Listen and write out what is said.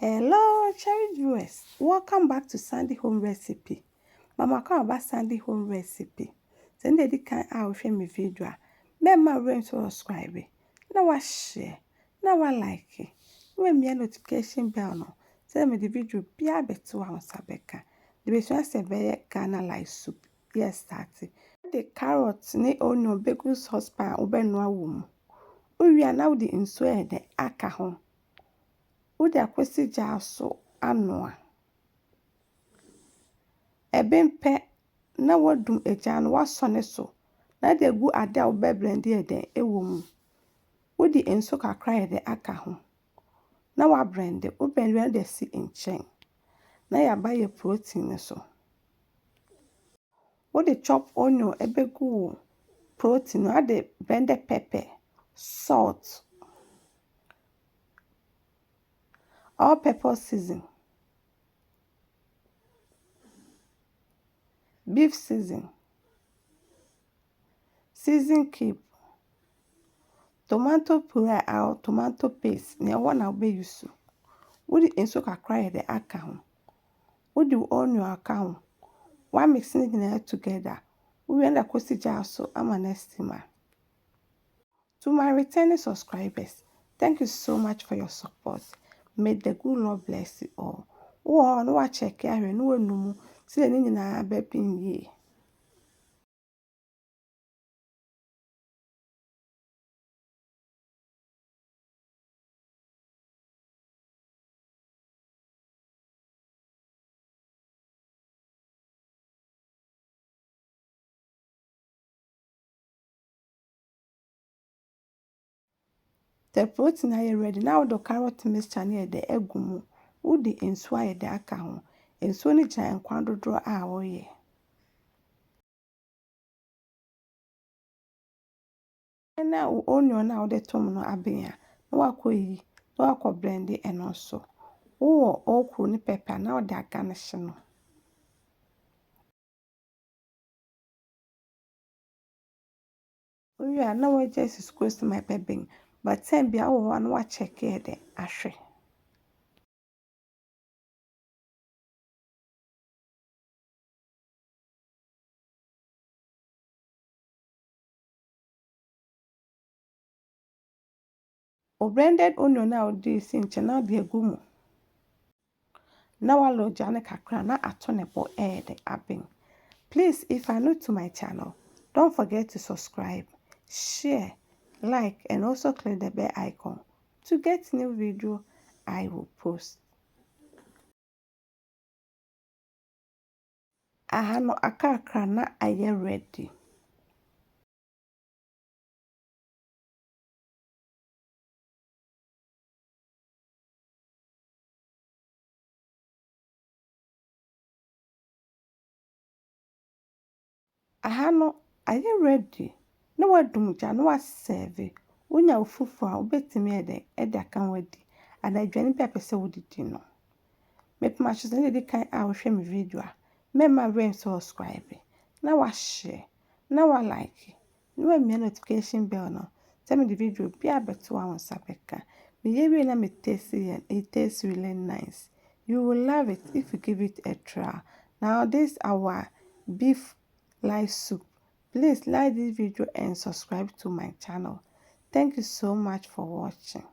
Hello, cherished viewers. Welcome back to Sandy Home Recipe. Mama come about Sandy Home Recipe. Send the can I share my video. Remember when to subscribe. Now I share. Now I like it. When me notification bell no. Send me the video be a bit to our sabeka. The best one say be Ghana like soup. Yes, started. The carrots ne onion bagel saucepan ube no awum. Uwi now the inso de aka ho. Wode akwasi gya so anoa. Ebempe na wadum egya no wasone so. Na de gu ade a wo be blend e den ewo mu. Wode enso kakra ye de aka ho. Na wa blend wo blend we de si nchen. Na ya ba ye protein so. Wode chop onion ebegu protein no ade blended pepper, salt, all pepper season, beef season, season cube, tomato puree or tomato paste na one na be use. Wodi enso kakra ye de aka ho. Wodi onion aka ho. One mixing it together. We end up kosi so ama next time. To my returning subscribers, thank you so much for your support. May the good Lord bless you all. Oh, no check here no numu. See the nini na bepin ye. The protein are ready. Now the carrot mixture near the egumu. Udi enso de aka ho. Enso ni gyan kwan dodo a woye. Na onion na wode tom no abenya. Na wakoyi. Na wako blend eno so. Wo okro ni pepper na wode aga ne hye no. We are now just close to my baby, but send be our one watch check here the ashe. O blended onion now this in channel be a gumu. Now I load Jana Kakra na atonebo the abing. Please, if you're new to my channel, don't forget to subscribe, share, like, and also click the bell icon to get new video I will post. Ahano akakra na aye ready. Ahano aye ready. Na wadum gya na waserve. Wonya ofufu a obetimi ede aka wadi. Adadwani pe apese wodidi no. Mepma chose ne di kan a wo hwe me video a. Mema rain subscribe. Na wa share. Na wa like. Na wa me notification bell no. Tell me the video be abeto wa won sapeka. Me yewe na me taste it. It tastes really nice. You will love it if you give it a try. Now this our beef live soup. Please like this video and subscribe to my channel. Thank you so much for watching.